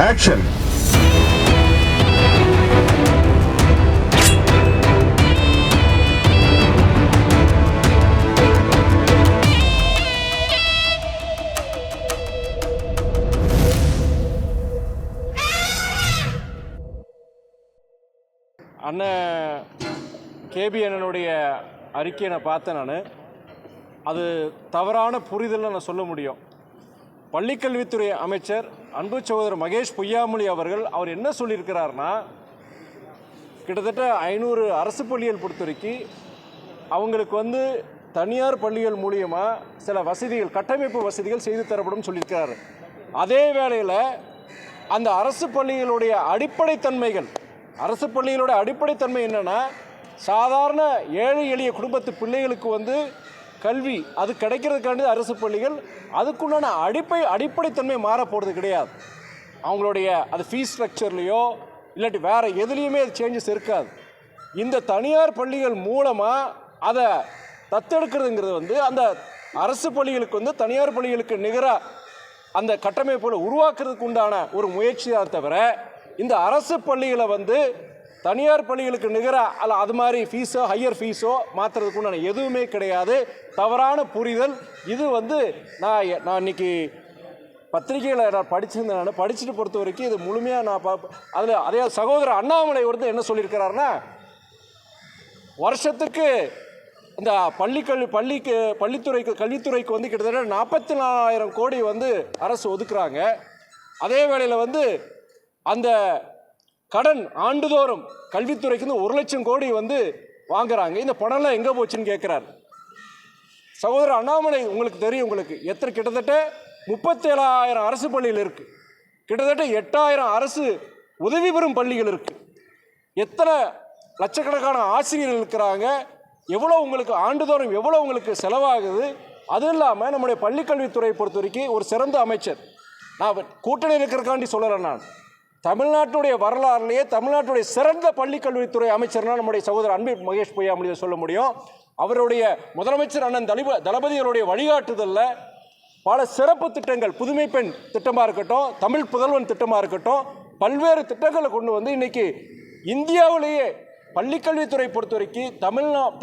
Action! அண்ணன் KP அண்ணனுடைய அறிக்கையை நான் பார்த்தேன். நான் அது தவறான புரிதல்னு நான் சொல்ல முடியும். பள்ளிக்கல்வித்துறை அமைச்சர் அன்பு சகோதரர் மகேஷ் பொய்யாமொழி அவர் என்ன சொல்லியிருக்கிறார்னா, கிட்டத்தட்ட 500 அரசு பள்ளிகள் பொறுத்தவரைக்கும் அவங்களுக்கு தனியார் பள்ளிகள் மூலியமாக சில வசதிகள், கட்டமைப்பு வசதிகள் செய்து தரப்படும் சொல்லியிருக்கிறார். அதே வேளையில் அந்த அரசு பள்ளிகளுடைய அடிப்படைத்தன்மைகள், அரசு பள்ளிகளோட அடிப்படைத்தன்மை என்னென்னா, சாதாரண ஏழை எளிய குடும்பத்து பிள்ளைகளுக்கு கல்வி அது கிடைக்கிறதுக்காண்டி அரசு பள்ளிகள், அதுக்குண்டான அடிப்படைத்தன்மை மாற போகிறது கிடையாது. அவங்களுடைய அது ஃபீஸ் ஸ்ட்ரக்சர்லேயோ இல்லாட்டி வேறு எதுலேயுமே அது சேஞ்சஸ் இருக்காது. இந்த தனியார் பள்ளிகள் மூலமாக அதை தத்தெடுக்கிறதுங்கிறது அந்த அரசு பள்ளிகளுக்கு தனியார் பள்ளிகளுக்கு நிகராக அந்த கட்டமைப்புகளை உருவாக்குறதுக்கு உண்டான ஒரு முயற்சியாக தவிர, இந்த அரசு பள்ளிகளை தனியார் பள்ளிகளுக்கு நிகராக அல்ல அது மாதிரி ஃபீஸோ ஹையர் ஃபீஸோ மாற்றுறதுக்கு உண்டான எதுவுமே கிடையாது. தவறான புரிதல் இது. நான் இன்னைக்கு பத்திரிகையில் நான் படிச்சிருந்தேன். நான் படிச்சுட்டு பொறுத்த வரைக்கும் இது முழுமையாக நான் அதில் அதே சகோதரர் அண்ணாமலை என்ன சொல்லியிருக்கிறாருன்னா, வருஷத்துக்கு இந்த கல்வித்துறைக்கு கிட்டத்தட்ட 44,000 கோடி அரசு ஒதுக்குறாங்க. அதே வேளையில் அந்த கடன் ஆண்டுதோறும் கல்வித்துறைக்கு 1,00,000 கோடி வாங்குறாங்க. இந்த பணம்லாம் எங்கே போச்சுன்னு கேட்குறாரு சகோதரர் அண்ணாமலை. உங்களுக்கு தெரியும், கிட்டத்தட்ட 37,000 அரசு பள்ளிகள் இருக்குது, கிட்டத்தட்ட 8,000 அரசு உதவி பெறும் பள்ளிகள் இருக்குது, எத்தனை லட்சக்கணக்கான ஆசிரியர்கள் இருக்கிறாங்க, எவ்வளோ ஆண்டுதோறும் எவ்வளோ செலவாகுது. அதுவும் இல்லாமல் நம்முடைய பள்ளிக்கல்வித்துறை பொறுத்த வரைக்கும் ஒரு சிறந்த அமைச்சர், நான் கூட்டணி இருக்கிறக்காண்டி சொல்கிறேன், நான் தமிழ்நாட்டுடைய வரலாறுலேயே தமிழ்நாட்டுடைய சிறந்த பள்ளிக்கல்வித்துறை அமைச்சர்னா நம்முடைய சகோதரர் அன்பு மகேஷ் பொய்யாமொழி சொல்ல முடியும். அவருடைய முதலமைச்சர் அண்ணன் தளபதிகளுடைய வழிகாட்டுதலில் பல சிறப்பு திட்டங்கள், புதுமை பெண் திட்டமாக இருக்கட்டும், தமிழ் புதல்வன் திட்டமாக இருக்கட்டும், பல்வேறு திட்டங்களை கொண்டு இன்னைக்கு இந்தியாவிலேயே பள்ளிக்கல்வித்துறை பொறுத்த வரைக்கும்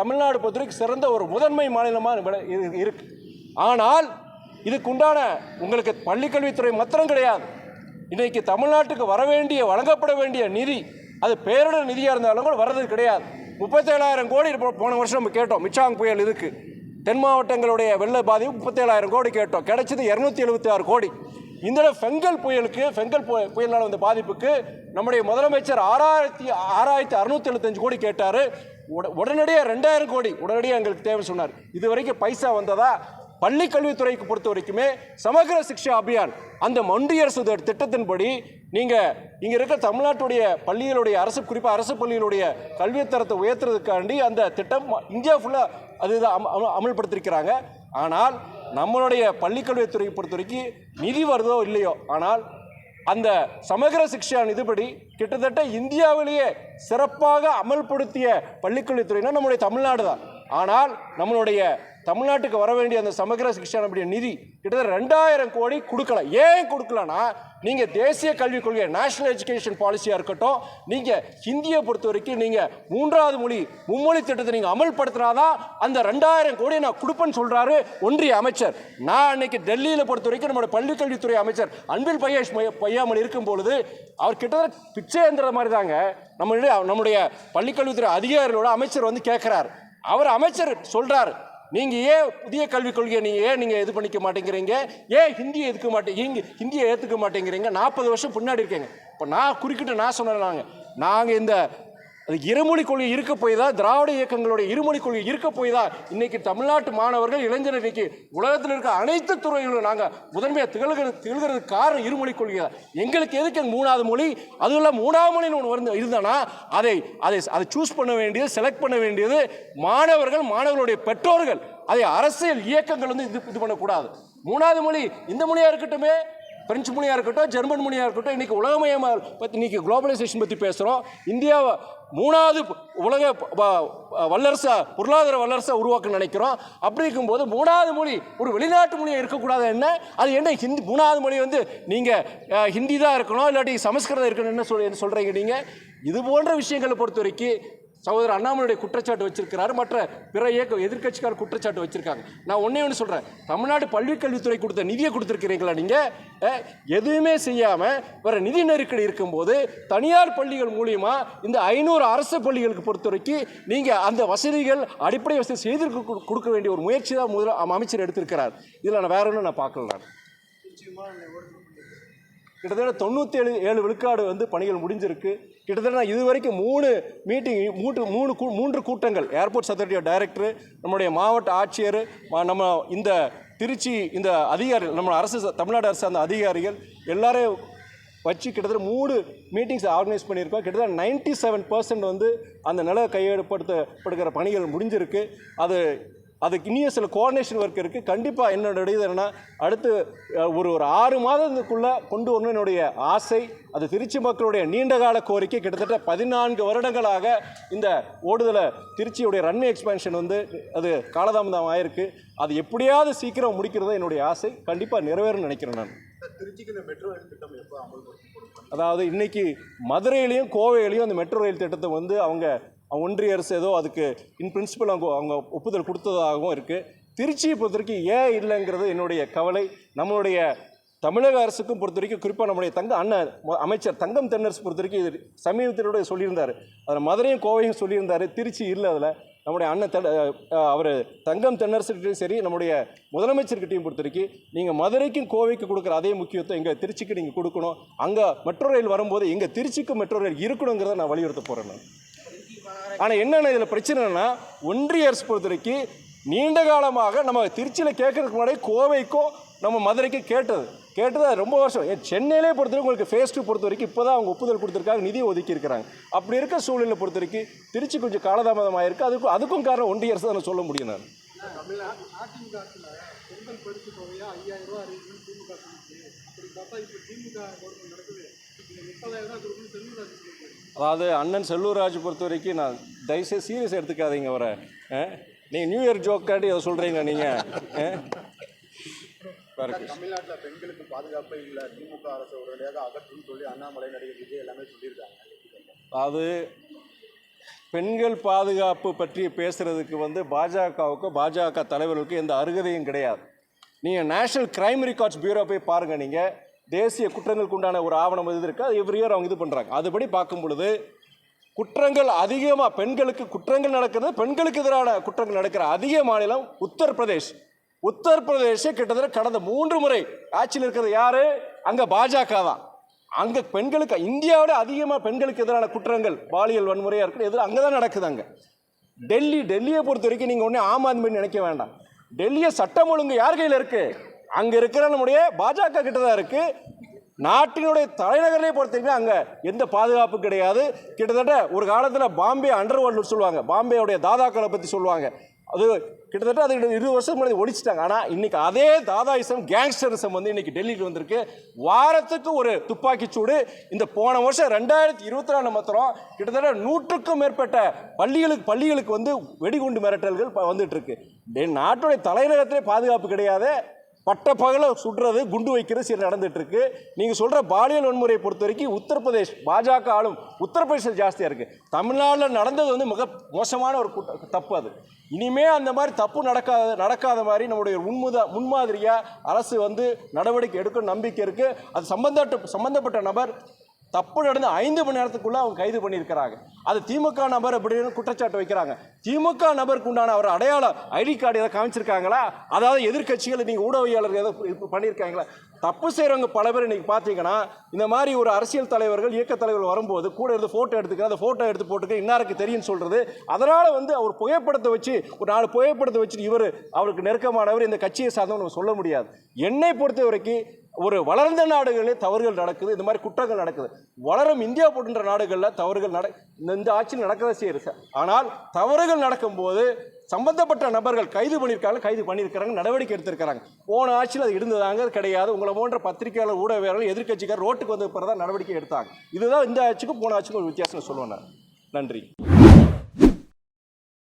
தமிழ்நாடு பொறுத்த வரைக்கும் சிறந்த ஒரு முதன்மை மாநிலமாக இருக்கு. ஆனால் இதுக்குண்டான பள்ளிக்கல்வித்துறை மாத்திரம் கிடையாது, இன்றைக்கி தமிழ்நாட்டுக்கு வழங்கப்பட வேண்டிய நிதி, அது பேரிடர் நிதியாக இருந்தாலும் கூட வர்றது கிடையாது. 37,000 கோடி போன வருஷம் நம்ம கேட்டோம். மிச்சாங் புயல் இதுக்கு தென் மாவட்டங்களுடைய வெள்ள பாதிப்பு 37,000 கோடி கேட்டோம், கிடைச்சது 276 கோடி. இந்த ஃபெங்கல் புயலால் வந்த பாதிப்புக்கு நம்முடைய முதலமைச்சர் 6,675 கோடி கேட்டார். உடனடியாக 2,000 கோடி உடனடியாக எங்களுக்கு தேவை சொன்னார். இது வரைக்கும் பைசா வந்ததா? பள்ளி கல்வித்துறைக்கு பொறுத்த வரைக்குமே சமகர சிக்ஷா அபியான் அந்த ஒன்றிய அரசு திட்டத்தின்படி நீங்கள் இங்கே இருக்கிற தமிழ்நாட்டுடைய பள்ளிகளுடைய குறிப்பாக அரசு பள்ளிகளுடைய கல்வித்தரத்தை உயர்த்துறதுக்காண்டி அந்த திட்டம் இந்தியா ஃபுல்லாக அதுதான் அமல்படுத்தியிருக்கிறாங்க. ஆனால் நம்மளுடைய பள்ளிக்கல்வித்துறை பொறுத்த வரைக்கும் நிதி வருதோ இல்லையோ, ஆனால் அந்த சமகர சிக்ஷா நிதிப்படி கிட்டத்தட்ட இந்தியாவிலேயே சிறப்பாக அமல்படுத்திய பள்ளிக்கல்வித்துறைனா நம்முடைய தமிழ்நாடு தான். ஆனால் நம்மளுடைய தமிழ்நாட்டுக்கு வர வேண்டிய அந்த சமகர சிக்ஷா நிதி கிட்டத்தட்ட 2,000 கோடி கொடுக்கல. ஏன் கொடுக்கலன்னா, நீங்கள் தேசிய கல்விக் கொள்கை நேஷனல் எஜுகேஷன் பாலிசியாக இருக்கட்டும், நீங்கள் ஹிந்தியை பொறுத்த வரைக்கும் நீங்கள் 3வது மொழி மும்மொழி திட்டத்தை நீங்கள் அமல்படுத்தினாதான் அந்த 2,000 கோடியை நான் கொடுப்பேன்னு சொல்கிறாரு ஒன்றிய அமைச்சர். நான் அன்னைக்கு டெல்லியில் பொறுத்த வரைக்கும் நம்மளுடைய பள்ளிக்கல்வித்துறை அமைச்சர் அன்பில் மகேஷ் பொய்யாமொழி இருக்கும் பொழுது அவர் கிட்டத்தட்ட பிச்சை என்ற மாதிரி தாங்க நம்முடைய பள்ளிக்கல்வித்துறை அதிகாரிகளோட அமைச்சர் கேட்குறாரு. அமைச்சர் சொல்கிறார், நீங்கள் ஏன் புதிய கல்விக் கொள்கையை நீங்கள் இது பண்ணிக்க மாட்டேங்கிறீங்க, ஏன் ஹிந்தியை ஹிந்தியை ஏற்றுக்க மாட்டேங்கிறீங்க, 40 வருஷம் பின்னாடி இருக்கீங்க. இப்போ நான் குறுக்கிட்டு சொன்னேன், நாங்கள் இந்த இருமொழி கொள்கை இருக்க போய் தான், திராவிட இயக்கங்களுடைய இருமொழி கொள்கை இருக்க போய் தான் இன்னைக்கு தமிழ்நாட்டு மாணவர்கள் இளைஞர் இன்னைக்கு உலகத்தில் இருக்க அனைத்து துறைகளிலும் நாங்கள் முதன்மையாக திகழ்கிறதுக்கு காரணம் இருமொழி கொள்கை தான். எங்களுக்கு எதுக்கு 3வது மொழி, அதுவும் இல்லை 3வது மொழின்னு ஒன்று இருந்தானா அதை சூஸ் பண்ண வேண்டியது, செலக்ட் பண்ண வேண்டியது மாணவர்களுடைய பெற்றோர்கள். அதை அரசியல் இயக்கங்கள் இது பண்ணக்கூடாது. 3வது மொழி இந்த மொழியாக இருக்கட்டுமே, பிரெஞ்சு மொழியாக இருக்கட்டும், ஜெர்மன் மொழியாக இருக்கட்டும், இன்றைக்கி உலகமயமாக பற்றி இன்றைக்கி குளோபலைசேஷன் பற்றி பேசுகிறோம். இந்தியாவை 3வது உலக வல்லரசா, பொருளாதார வல்லரசா உருவாக்க நினைக்கிறோம். அப்படி இருக்கும்போது 3வது மொழி ஒரு வெளிநாட்டு மொழியாக இருக்கக்கூடாது. என்ன அது என்ன ஹிந்தி 3வது மொழி வந்து நீங்கள் ஹிந்தி தான் இருக்கணும், இல்லாட்டி சமஸ்கிருதம் இருக்கணும் என்ன சொல்கிறீங்க நீங்கள்? இது போன்ற விஷயங்களை பொறுத்த வரைக்கும் சகோதரர் அண்ணாமலையுடைய குற்றச்சாட்டு வச்சிருக்கிறாரு, மற்ற பிற எதிர்கட்சிக்கார குற்றச்சாட்டு வச்சிருக்காங்க. நான் ஒன்று சொல்கிறேன், தமிழ்நாடு பள்ளிக்கல்வித்துறை கொடுத்த நிதியை கொடுத்துருக்கிறீங்களா நீங்கள்? எதுவுமே செய்யாமல் வேறு நிதி நெருக்கடி இருக்கும்போது தனியார் பள்ளிகள் மூலிமா இந்த 500 அரசு பள்ளிகளுக்கு பொறுத்த வரைக்கும் நீங்கள் அந்த வசதிகள் அடிப்படை வசதி செய்து கொடுக்க வேண்டிய ஒரு முயற்சி தான் அமைச்சர் எடுத்திருக்கிறார். இதில் நான் வேற ஒன்றும் நான் பார்க்கல. கிட்டத்தட்ட 97 விழுக்காடு வந்து பணிகள் முடிஞ்சிருக்கு. கிட்டத்தட்ட இது வரைக்கும் 3 மீட்டிங் 3 கூட்டங்கள், ஏர்போர்ட்ஸ் அத்தாரிட்டி டைரக்டர், நம்முடைய மாவட்ட ஆட்சியர், நம்ம இந்த திருச்சி இந்த அதிகாரிகள், நம்ம தமிழ்நாடு அரசு அந்த அதிகாரிகள் எல்லாரையும் வச்சு கிட்டத்தட்ட 3 மீட்டிங்ஸ் ஆர்கனைஸ் பண்ணியிருக்கோம். கிட்டத்தட்ட 97% வந்து அந்த நில கையெழுப்படுத்தப்படுகிற பணிகள் முடிஞ்சிருக்கு. அதுக்கு இனியும் சில கோஆர்டினேஷன் ஒர்க் இருக்குது. கண்டிப்பாக என்னோட இது என்னென்னா அடுத்து ஒரு 6 மாதத்துக்குள்ளே கொண்டு வரணும் என்னுடைய ஆசை. அது திருச்சி மக்களுடைய நீண்டகால கோரிக்கை. கிட்டத்தட்ட 14 வருடங்களாக இந்த ஓடுதலை திருச்சியுடைய ரன்வே எக்ஸ்பேன்ஷன் வந்து அது காலதாமதம் ஆயிருக்கு. அது எப்படியாவது சீக்கிரம் முடிக்கிறது என்னுடைய ஆசை. கண்டிப்பாக நிறைவேறும்னு நினைக்கிறேன் நான். திருச்சிக்கு இந்த மெட்ரோ ரயில் திட்டம் எப்போ அமல்படுத்தப்படும்? அதாவது இன்னைக்கு மதுரையிலையும் கோவையிலையும் அந்த மெட்ரோ ரயில் திட்டத்தை வந்து அவங்க ஒன்றிய அரசு ஏதோ அதுக்கு இன் பிரின்சிபல் அவங்க ஒப்புதல் கொடுத்ததாகவும் இருக்குது. திருச்சியை பொறுத்த வரைக்கும் ஏன் இல்லைங்கிறது என்னுடைய கவலை. நம்மளுடைய தமிழக அரசுக்கும் பொறுத்த வரைக்கும் குறிப்பாக நம்முடைய அமைச்சர் தங்கம் தென்னரசு பொறுத்த வரைக்கும் இது சமீபத்தினுடைய சொல்லியிருந்தார். அதில் மதுரையும் கோவையும் சொல்லியிருந்தார், திருச்சி இல்லை. அதில் நம்முடைய அவர் தங்கம் தென்னரசுக்கிட்டையும் சரி, நம்முடைய முதலமைச்சர்கிட்டையும் பொறுத்த வரைக்கும் நீங்கள் மதுரைக்கும் கோவைக்கு கொடுக்குற அதே முக்கியத்துவம் எங்கள் திருச்சிக்கு நீங்கள் கொடுக்கணும். அங்கே மெட்ரோ ரயில் வரும்போது எங்கள் திருச்சிக்கு மெட்ரோ ரயில் இருக்கணுங்கிறத நான் வலியுறுத்த போகிறேன் நான். ஆனால் என்னென்ன இதில் பிரச்சனைனா, ஒன்றிய அரசு பொறுத்த வரைக்கும் நீண்ட காலமாக நம்ம திருச்சியில் கேட்கறதுக்கு முன்னாடி கோவைக்கும் நம்ம மதுரைக்கும் கேட்டது ரொம்ப வருஷம். சென்னையிலே பொறுத்தவரைக்கும் உங்களுக்கு ஃபேஸ் 2 பொறுத்த வரைக்கும் இப்போ தான் அவங்க ஒப்புதல் கொடுத்துருக்காங்க, நிதி ஒதுக்கி இருக்கிறாங்க. அப்படி இருக்க சூழ்நிலை பொறுத்த வரைக்கும் திருச்சி கொஞ்சம் காலதாமதம் ஆயிருக்கு. அதுக்கும் காரணம் ஒன்றிய அரசு தான் சொல்ல முடியும். நான் அதாவது அண்ணன் செல்லூர்ராஜ் பொறுத்த வரைக்கும் நான் தயவுசெய்து சீரியஸ் எடுத்துக்காதீங்க. அவரை நீங்கள் நியூ இயர் ஜோக்காட்டி அதை சொல்கிறீங்க நீங்கள். தமிழ்நாட்டில் பெண்களுக்கு பாதுகாப்பே இல்லை, திமுக அரசு உடனடியாக அகற்றும் சொல்லி அண்ணாமலை, நடிகர் விஜய் எல்லாமே சொல்லியிருக்காங்க. அது பெண்கள் பாதுகாப்பு பற்றி பேசுகிறதுக்கு வந்து பாஜக தலைவர்களுக்கு எந்த அருகதையும் கிடையாது. நீங்கள் நேஷனல் கிரைம் ரெக்கார்ட்ஸ் பியூரோ போய் பாருங்கள். நீங்கள் தேசிய குற்றங்களுக்கு உண்டான ஒரு ஆவணம் இது இருக்குது, அது எவ்ரி இயர் அவங்க இது பண்ணுறாங்க. அதுபடி பார்க்கும் பொழுது குற்றங்கள் அதிகமாக பெண்களுக்கு குற்றங்கள் நடக்கிறது, பெண்களுக்கு எதிரான குற்றங்கள் நடக்கிற அதிக மாநிலம் உத்தரப்பிரதேச கிட்டத்தட்ட கடந்த 3 முறை ஆட்சியில் இருக்கிறது யாரு? அங்கே பாஜக தான். அங்கே பெண்களுக்கு இந்தியாவோட அதிகமாக பெண்களுக்கு எதிரான குற்றங்கள், பாலியல் வன்முறையாக இருக்குது, அங்கே தான் நடக்குது. அங்கே டெல்லியை பொறுத்த வரைக்கும் நீங்கள் ஒன்றே ஆம் ஆத்மின்னு நினைக்க வேண்டாம். டெல்லியை சட்டம் ஒழுங்கு யார் கையில் இருக்குது? அங்கே இருக்கிற நம்முடைய பாஜக கிட்ட தான் இருக்குது. நாட்டினுடைய தலைநகரிலே பொறுத்த வரைக்கும் அங்கே எந்த பாதுகாப்பு கிடையாது. கிட்டத்தட்ட ஒரு காலத்தில் பாம்பே அண்டர்வேர்ல்டு சொல்லுவாங்க, பாம்பேவுடைய தாதாக்களை பற்றி சொல்லுவாங்க. அது கிட்டத்தட்ட அது 20 வருஷம் முன்னாடி ஒழிச்சிட்டாங்க. ஆனால் இன்னைக்கு அதே தாதாயிசம், கேங்ஸ்டரிசம் வந்து இன்னைக்கு டெல்லிக்கு வந்திருக்கு. வாரத்துக்கு ஒரு துப்பாக்கிச்சூடு. இந்த போன வருஷம் 2024 மாத்திரம் கிட்டத்தட்ட 100க்கும் மேற்பட்ட பள்ளிகளுக்கு வந்து வெடிகுண்டு மிரட்டல்கள் வந்துட்டு இருக்கு. நாட்டுடைய தலைநகரத்திலே பாதுகாப்பு கிடையாது. பட்ட பகல சுடுறது, குண்டு வைக்கிறது சில நடந்துட்டு இருக்கு. நீங்கள் சொல்கிற பாலியல் வன்முறையை பொறுத்த வரைக்கும் உத்தரப்பிரதேஷ் பாஜக ஆளும் உத்தரப்பிரதேசம் ஜாஸ்தியாக இருக்குது. தமிழ்நாட்டில் நடந்தது வந்து மிக மோசமான ஒரு தப்பு. அது இனிமே அந்த மாதிரி தப்பு நடக்காத மாதிரி நம்முடைய முன்மாதிரியாக அரசு வந்து நடவடிக்கை எடுக்க நம்பிக்கை இருக்குது. அது சம்பந்தப்பட்ட நபர் தப்பு நடந்து 5 மணி நேரத்துக்குள்ளே அவங்க கைது பண்ணியிருக்கிறாங்க. அது திமுக நபர் அப்படின்னு குற்றச்சாட்டு வைக்கிறாங்க. திமுக நபருக்கு உண்டான அவர் அடையாளம் ஐடி கார்டு எதாவது காமிச்சிருக்காங்களா? அதாவது எதிர்கட்சிகளை நீங்கள் ஊடகவியாளர்கள் எதாவது பண்ணியிருக்காங்களா? தப்பு செய்கிறவங்க பல பேர் இன்றைக்கி பார்த்தீங்கன்னா இந்த மாதிரி ஒரு அரசியல் தலைவர்கள், இயக்க தலைவர்கள் வரும்போது கூட இருந்து ஃபோட்டோ எடுத்துக்க, அந்த ஃபோட்டோ எடுத்து போட்டுக்க இன்னாருக்கு தெரியும்னு சொல்கிறது. அதனால் வந்து அவர் புகைப்படத்தை வச்சு ஒரு 4 புகைப்படத்தை வச்சுட்டு அவருக்கு நெருக்கமானவர், இந்த கட்சியை சார்ந்தவங்க நம்ம சொல்ல முடியாது. என்னை பொறுத்த வரைக்கும் ஒரு வளர்ந்த நாடுகளிலே தவறுகள் நடக்குது, இந்த மாதிரி குற்றங்கள் நடக்குது. வளரும் இந்தியா போன்ற நாடுகளில் தவறுகள் இந்த ஆட்சியில் நடக்கதான் செய்யுது. ஆனால் தவறுகள் நடக்கும்போது சம்பந்தப்பட்ட நபர்கள் கைது பண்ணியிருக்காங்க, நடவடிக்கை எடுத்திருக்கிறாங்க. போன ஆட்சியில் அது இருந்ததாங்க கிடையாது. உங்களை போன்ற பத்திரிகையாளர், ஊடகவியலாளர், எதிர்க்கட்சிக்கார் ரோட்டுக்கு வந்து பிறகு தான் நடவடிக்கை எடுத்தாங்க. இதுதான் இந்த ஆட்சிக்கும் போன ஆட்சிக்கும் ஒரு வித்தியாசம் சொல்லுவேன் நான். நன்றி.